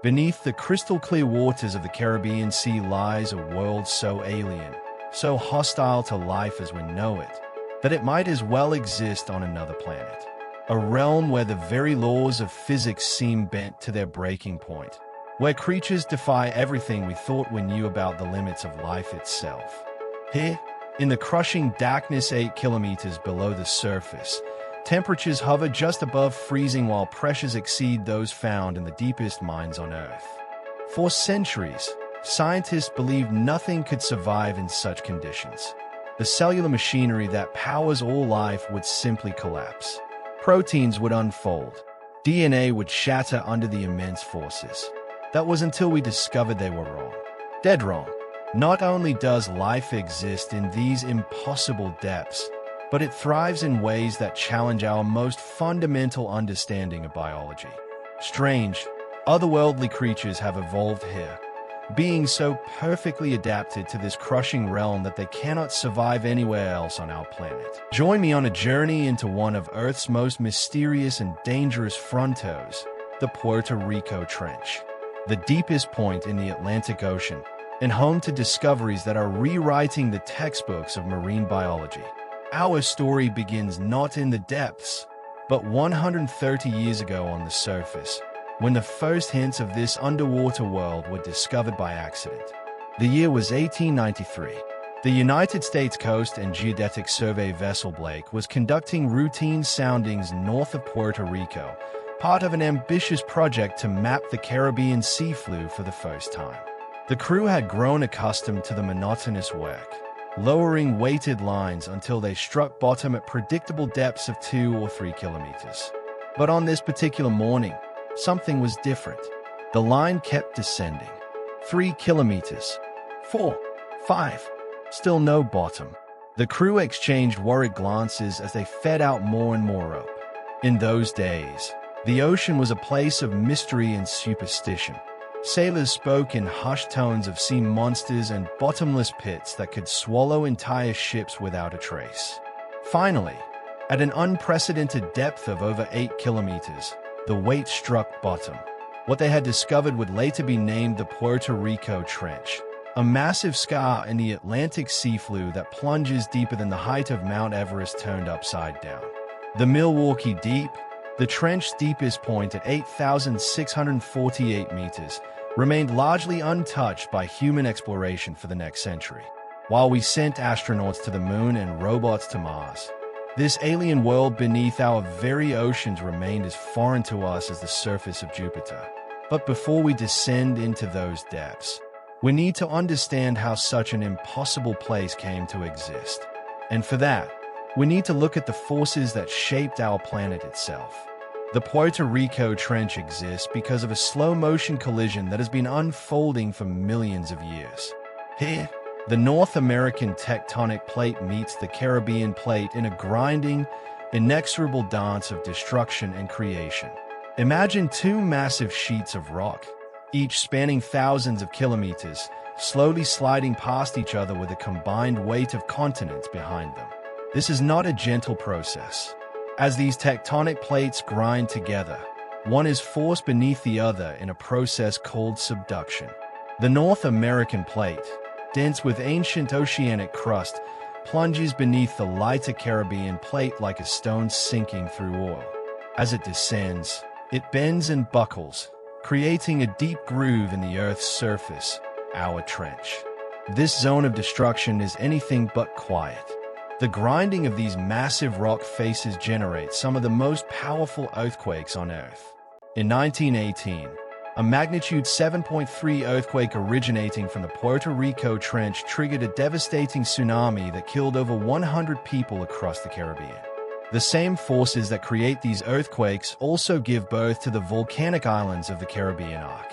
Beneath the crystal-clear waters of the Caribbean Sea lies a world so alien, so hostile to life as we know it, that it might as well exist on another planet. A realm where the very laws of physics seem bent to their breaking point, where creatures defy everything we thought we knew about the limits of life itself. Here, in the crushing darkness 8 kilometers below the surface, temperatures hover just above freezing while pressures exceed those found in the deepest mines on Earth. For centuries, scientists believed nothing could survive in such conditions. The cellular machinery that powers all life would simply collapse. Proteins would unfold. DNA would shatter under the immense forces. That was until we discovered they were wrong. Dead wrong. Not only does life exist in these impossible depths, but it thrives in ways that challenge our most fundamental understanding of biology. Strange, otherworldly creatures have evolved here, being so perfectly adapted to this crushing realm that they cannot survive anywhere else on our planet. Join me on a journey into one of Earth's most mysterious and dangerous frontiers, the Puerto Rico Trench, the deepest point in the Atlantic Ocean, and home to discoveries that are rewriting the textbooks of marine biology. Our story begins not in the depths, but 130 years ago on the surface, when the first hints of this underwater world were discovered by accident. The year was 1893. The United States Coast and Geodetic Survey vessel Blake was conducting routine soundings north of Puerto Rico, part of an ambitious project to map the Caribbean Sea floor for the first time. The crew had grown accustomed to the monotonous work, lowering weighted lines until they struck bottom at predictable depths of 2 or 3 kilometers. But on this particular morning, something was different. The line kept descending. 3 kilometers. 4. 5. Still no bottom. The crew exchanged worried glances as they fed out more and more rope. In those days, the ocean was a place of mystery and superstition. Sailors spoke in hushed tones of sea monsters and bottomless pits that could swallow entire ships without a trace. Finally, at an unprecedented depth of over 8 kilometers, the weight struck bottom. What they had discovered would later be named the Puerto Rico Trench, a massive scar in the Atlantic seafloor that plunges deeper than the height of Mount Everest turned upside down. The Milwaukee Deep, the trench's deepest point at 8,648 meters, remained largely untouched by human exploration for the next century. While we sent astronauts to the moon and robots to Mars, this alien world beneath our very oceans remained as foreign to us as the surface of Jupiter. But before we descend into those depths, we need to understand how such an impossible place came to exist. And for that, we need to look at the forces that shaped our planet itself. The Puerto Rico Trench exists because of a slow-motion collision that has been unfolding for millions of years. Here, the North American tectonic plate meets the Caribbean plate in a grinding, inexorable dance of destruction and creation. Imagine 2 massive sheets of rock, each spanning thousands of kilometers, slowly sliding past each other with a combined weight of continents behind them. This is not a gentle process. As these tectonic plates grind together, one is forced beneath the other in a process called subduction. The North American plate, dense with ancient oceanic crust, plunges beneath the lighter Caribbean plate like a stone sinking through oil. As it descends, it bends and buckles, creating a deep groove in the Earth's surface, our trench. This zone of destruction is anything but quiet. The grinding of these massive rock faces generates some of the most powerful earthquakes on Earth. In 1918, a magnitude 7.3 earthquake originating from the Puerto Rico Trench triggered a devastating tsunami that killed over 100 people across the Caribbean. The same forces that create these earthquakes also give birth to the volcanic islands of the Caribbean arc.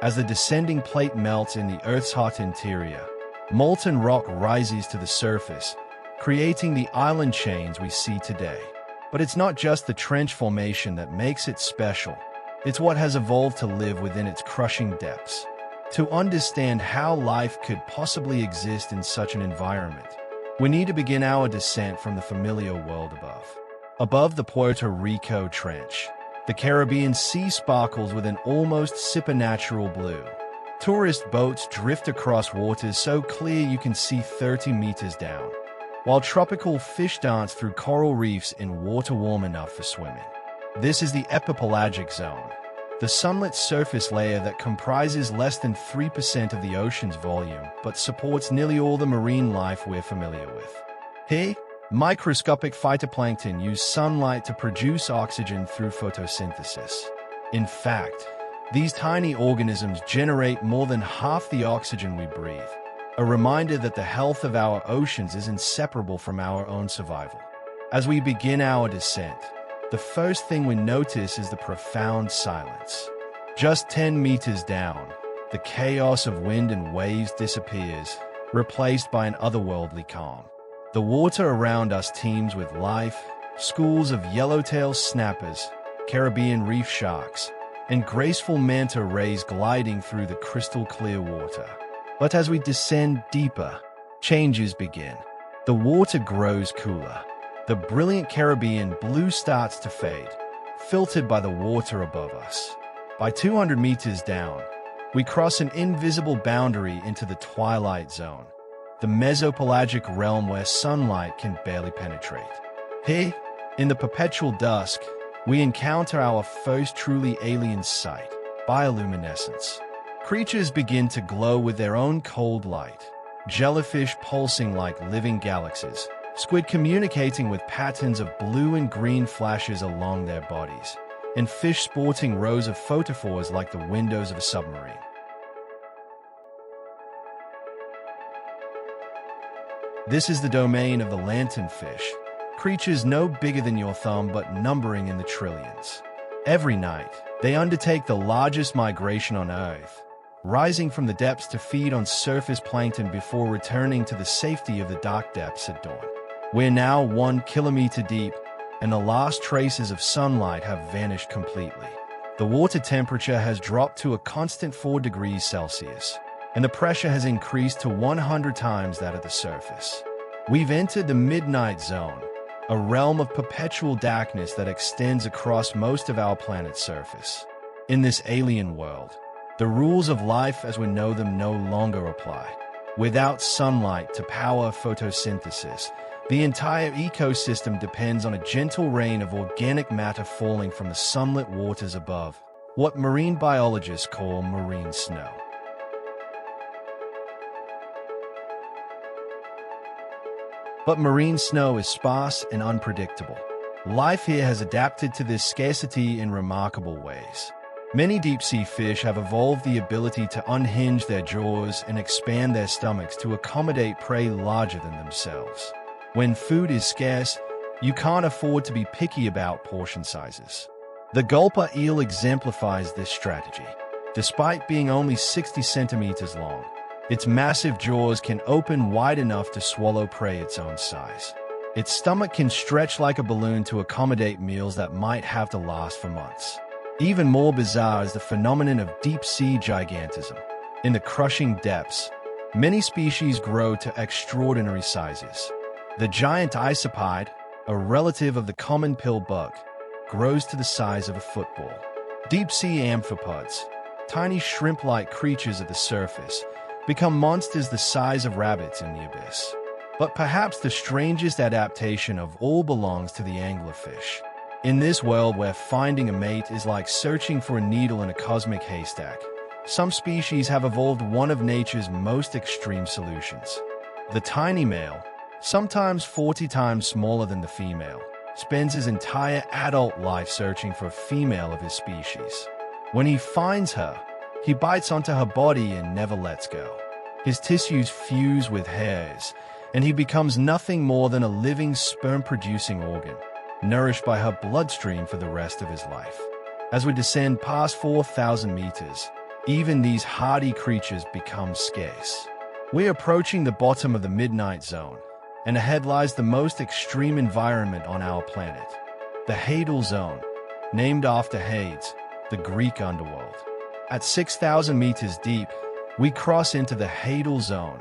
As the descending plate melts in the Earth's hot interior, molten rock rises to the surface, creating the island chains we see today. But it's not just the trench formation that makes it special. It's what has evolved to live within its crushing depths. To understand how life could possibly exist in such an environment, we need to begin our descent from the familiar world above. Above the Puerto Rico Trench, The Caribbean Sea sparkles with an almost supernatural blue. Tourist boats drift across waters so clear you can see 30 meters down, while tropical fish dance through coral reefs in water warm enough for swimming. This is the epipelagic zone, the sunlit surface layer that comprises less than 3% of the ocean's volume but supports nearly all the marine life we're familiar with. Here, microscopic phytoplankton use sunlight to produce oxygen through photosynthesis. In fact, these tiny organisms generate more than half the oxygen we breathe, a reminder that the health of our oceans is inseparable from our own survival. As we begin our descent, the first thing we notice is the profound silence. Just 10 meters down, the chaos of wind and waves disappears, replaced by an otherworldly calm. The water around us teems with life, schools of yellowtail snappers, Caribbean reef sharks, and graceful manta rays gliding through the crystal-clear water. But as we descend deeper, changes begin. The water grows cooler. The brilliant Caribbean blue starts to fade, filtered by the water above us. By 200 meters down, we cross an invisible boundary into the twilight zone, the mesopelagic realm where sunlight can barely penetrate. Here, in the perpetual dusk, we encounter our first truly alien sight, bioluminescence. Creatures begin to glow with their own cold light, jellyfish pulsing like living galaxies, squid communicating with patterns of blue and green flashes along their bodies, and fish sporting rows of photophores like the windows of a submarine. This is the domain of the lanternfish, creatures no bigger than your thumb but numbering in the trillions. Every night, they undertake the largest migration on Earth, rising from the depths to feed on surface plankton before returning to the safety of the dark depths at dawn. We're now 1 kilometer deep, and the last traces of sunlight have vanished completely. The water temperature has dropped to a constant 4 degrees Celsius, and the pressure has increased to 100 times that of the surface. We've entered the midnight zone, a realm of perpetual darkness that extends across most of our planet's surface. In this alien world, the rules of life as we know them no longer apply. Without sunlight to power photosynthesis, the entire ecosystem depends on a gentle rain of organic matter falling from the sunlit waters above, what marine biologists call marine snow. But marine snow is sparse and unpredictable. Life here has adapted to this scarcity in remarkable ways. Many deep-sea fish have evolved the ability to unhinge their jaws and expand their stomachs to accommodate prey larger than themselves. When food is scarce, you can't afford to be picky about portion sizes. The gulper eel exemplifies this strategy. Despite being only 60 centimeters long, its massive jaws can open wide enough to swallow prey its own size. Its stomach can stretch like a balloon to accommodate meals that might have to last for months. Even more bizarre is the phenomenon of deep-sea gigantism. In the crushing depths, many species grow to extraordinary sizes. The giant isopide, a relative of the common pill bug, grows to the size of a football. Deep-sea amphipods, tiny shrimp-like creatures at the surface, become monsters the size of rabbits in the abyss. But perhaps the strangest adaptation of all belongs to the anglerfish. In this world where finding a mate is like searching for a needle in a cosmic haystack, some species have evolved one of nature's most extreme solutions. The tiny male, sometimes 40 times smaller than the female, spends his entire adult life searching for a female of his species. When he finds her, he bites onto her body and never lets go. His tissues fuse with hairs, and he becomes nothing more than a living sperm-producing organ, nourished by her bloodstream for the rest of his life. As we descend past 4,000 meters, even these hardy creatures become scarce. We're approaching the bottom of the midnight zone, and ahead lies the most extreme environment on our planet, the Hadal zone, named after Hades, the Greek underworld. At 6,000 meters deep, we cross into the Hadal zone,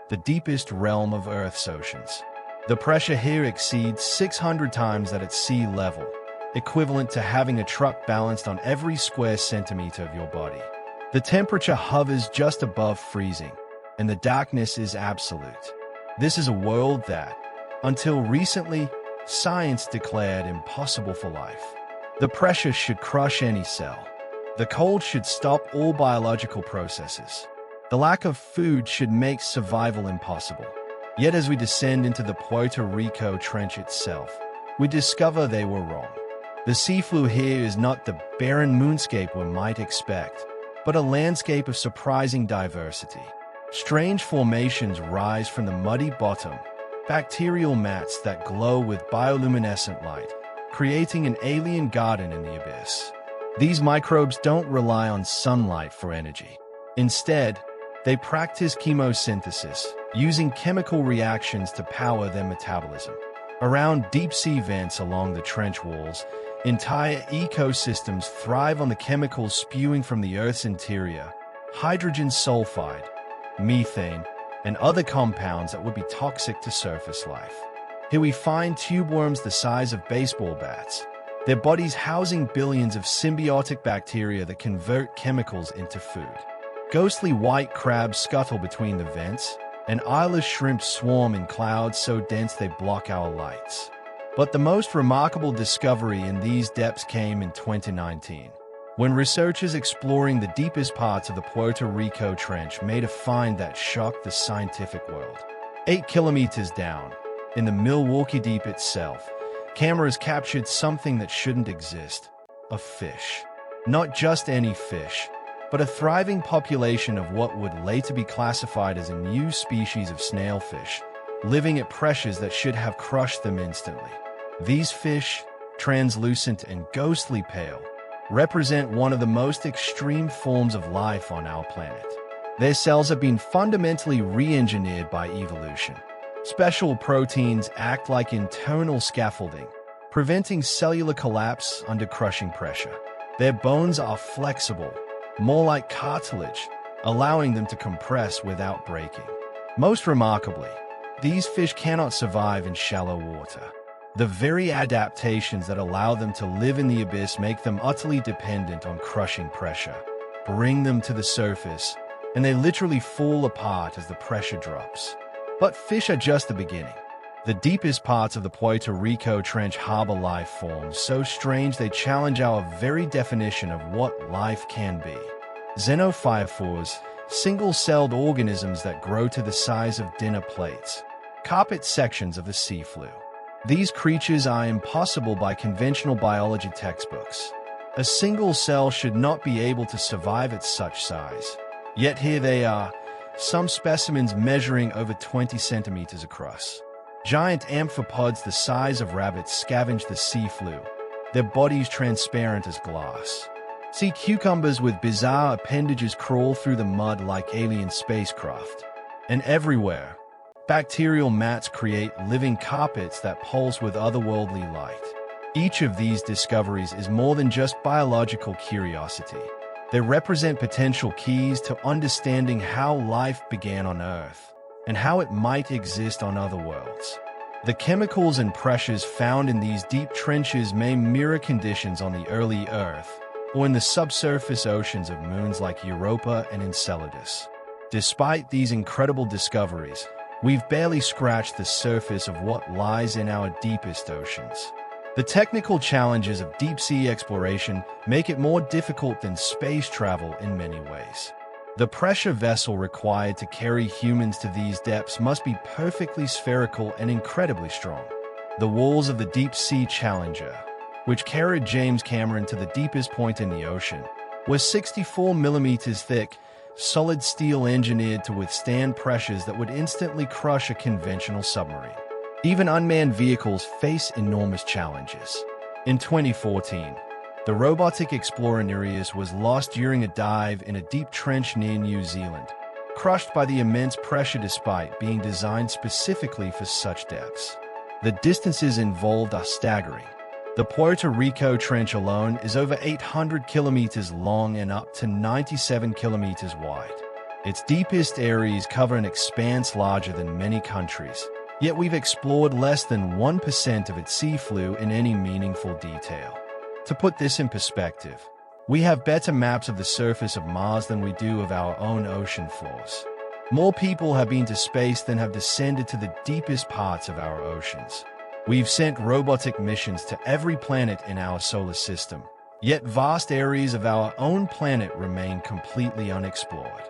the deepest realm of Earth's oceans. The pressure here exceeds 600 times that at sea level, equivalent to having a truck balanced on every square centimeter of your body. The temperature hovers just above freezing, and the darkness is absolute. This is a world that, until recently, science declared impossible for life. The pressure should crush any cell. The cold should stop all biological processes. The lack of food should make survival impossible. Yet as we descend into the Puerto Rico Trench itself, we discover they were wrong. The seafloor here is not the barren moonscape we might expect, but a landscape of surprising diversity. Strange formations rise from the muddy bottom, bacterial mats that glow with bioluminescent light, creating an alien garden in the abyss. These microbes don't rely on sunlight for energy. Instead, they practice chemosynthesis, using chemical reactions to power their metabolism. Around deep-sea vents along the trench walls, entire ecosystems thrive on the chemicals spewing from the Earth's interior: hydrogen sulfide, methane, and other compounds that would be toxic to surface life. Here we find tube worms the size of baseball bats, their bodies housing billions of symbiotic bacteria that convert chemicals into food. Ghostly white crabs scuttle between the vents, and eyeless shrimp swarm in clouds so dense they block our lights. But the most remarkable discovery in these depths came in 2019, when researchers exploring the deepest parts of the Puerto Rico Trench made a find that shocked the scientific world. 8 kilometers down, in the Milwaukee Deep itself, cameras captured something that shouldn't exist: a fish. Not just any fish, but a thriving population of what would later be classified as a new species of snailfish, living at pressures that should have crushed them instantly. These fish, translucent and ghostly pale, represent one of the most extreme forms of life on our planet. Their cells have been fundamentally re-engineered by evolution. Special proteins act like internal scaffolding, preventing cellular collapse under crushing pressure. Their bones are flexible, more like cartilage, allowing them to compress without breaking. Most remarkably, these fish cannot survive in shallow water. The very adaptations that allow them to live in the abyss make them utterly dependent on crushing pressure. Bring them to the surface, and they literally fall apart as the pressure drops. But fish are just the beginning. The deepest parts of the Puerto Rico Trench harbor life forms so strange they challenge our very definition of what life can be. Xenophyrophores, single-celled organisms that grow to the size of dinner plates, carpet sections of the seafloor. These creatures are impossible by conventional biology textbooks. A single cell should not be able to survive at such size. Yet here they are, some specimens measuring over 20 centimeters across. Giant amphipods the size of rabbits scavenge the seafloor, their bodies transparent as glass. Sea cucumbers with bizarre appendages crawl through the mud like alien spacecraft. And everywhere, bacterial mats create living carpets that pulse with otherworldly light. Each of these discoveries is more than just biological curiosity. They represent potential keys to understanding how life began on Earth and how it might exist on other worlds. The chemicals and pressures found in these deep trenches may mirror conditions on the early Earth or in the subsurface oceans of moons like Europa and Enceladus. Despite these incredible discoveries, we've barely scratched the surface of what lies in our deepest oceans. The technical challenges of deep-sea exploration make it more difficult than space travel in many ways. The pressure vessel required to carry humans to these depths must be perfectly spherical and incredibly strong. The walls of the deep-sea Challenger, which carried James Cameron to the deepest point in the ocean, were 64 millimeters thick, solid steel engineered to withstand pressures that would instantly crush a conventional submarine. Even unmanned vehicles face enormous challenges. In 2014, the robotic explorer Nereus was lost during a dive in a deep trench near New Zealand, crushed by the immense pressure despite being designed specifically for such depths. The distances involved are staggering. The Puerto Rico Trench alone is over 800 kilometers long and up to 97 kilometers wide. Its deepest areas cover an expanse larger than many countries, Yet we've explored less than 1% of its seafloor in any meaningful detail. To put this in perspective, we have better maps of the surface of Mars than we do of our own ocean floors. More people have been to space than have descended to the deepest parts of our oceans. We've sent robotic missions to every planet in our solar system, yet vast areas of our own planet remain completely unexplored.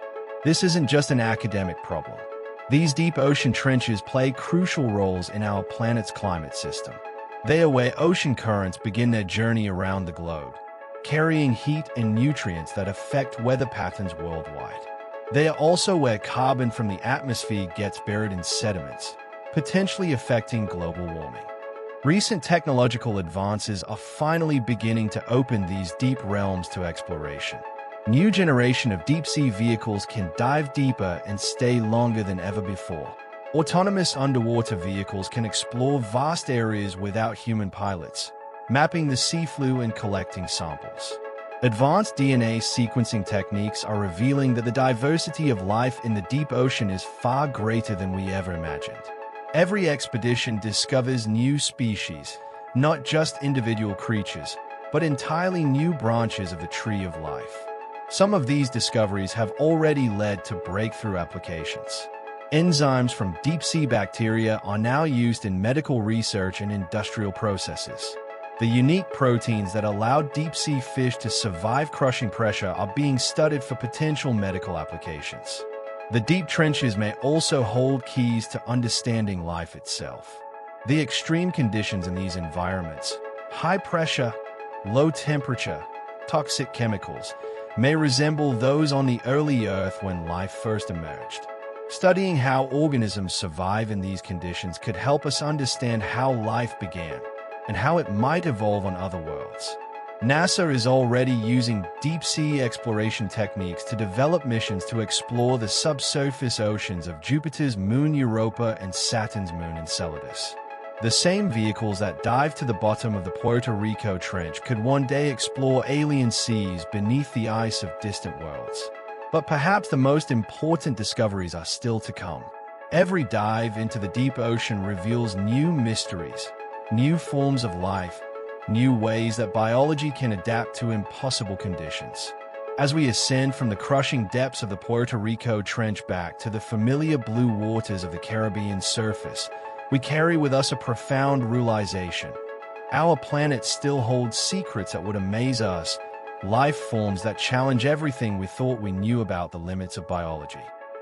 This isn't just an academic problem. These deep ocean trenches play crucial roles in our planet's climate system. They are where ocean currents begin their journey around the globe, carrying heat and nutrients that affect weather patterns worldwide. They are also where carbon from the atmosphere gets buried in sediments, potentially affecting global warming. Recent technological advances are finally beginning to open these deep realms to exploration. New generation of deep-sea vehicles can dive deeper and stay longer than ever before. Autonomous underwater vehicles can explore vast areas without human pilots, mapping the seafloor and collecting samples. Advanced DNA sequencing techniques are revealing that the diversity of life in the deep ocean is far greater than we ever imagined. Every expedition discovers new species, not just individual creatures, but entirely new branches of the tree of life. Some of these discoveries have already led to breakthrough applications. Enzymes from deep-sea bacteria are now used in medical research and industrial processes. The unique proteins that allow deep-sea fish to survive crushing pressure are being studied for potential medical applications. The deep trenches may also hold keys to understanding life itself. The extreme conditions in these environments, high pressure, low temperature, toxic chemicals, may resemble those on the early Earth when life first emerged. Studying how organisms survive in these conditions could help us understand how life began and how it might evolve on other worlds. NASA is already using deep-sea exploration techniques to develop missions to explore the subsurface oceans of Jupiter's moon Europa and Saturn's moon Enceladus. The same vehicles that dive to the bottom of the Puerto Rico Trench could one day explore alien seas beneath the ice of distant worlds. But perhaps the most important discoveries are still to come. Every dive into the deep ocean reveals new mysteries, new forms of life, new ways that biology can adapt to impossible conditions. As we ascend from the crushing depths of the Puerto Rico Trench back to the familiar blue waters of the Caribbean surface, we carry with us a profound realization. Our planet still holds secrets that would amaze us, life forms that challenge everything we thought we knew about the limits of biology.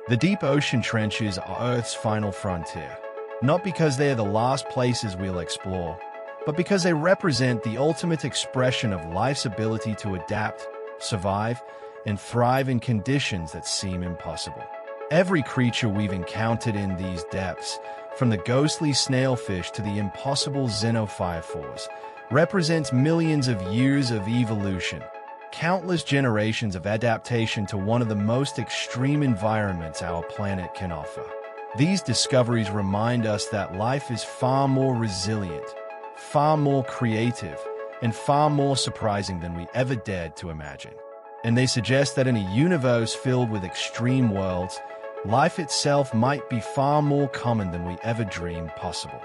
The deep ocean trenches are Earth's final frontier, not because they are the last places we'll explore, but because they represent the ultimate expression of life's ability to adapt, survive, and thrive in conditions that seem impossible. Every creature we've encountered in these depths, from the ghostly snailfish to the impossible xenophyrophores, represents millions of years of evolution, countless generations of adaptation to one of the most extreme environments our planet can offer. These discoveries remind us that life is far more resilient, far more creative, and far more surprising than we ever dared to imagine. And they suggest that in a universe filled with extreme worlds, life itself might be far more common than we ever dreamed possible.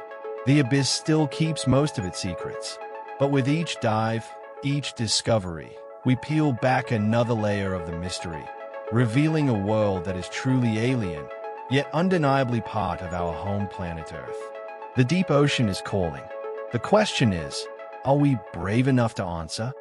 The abyss still keeps most of its secrets, but with each dive, each discovery, we peel back another layer of the mystery, revealing a world that is truly alien, yet undeniably part of our home planet Earth. The deep ocean is calling. The question is, are we brave enough to answer?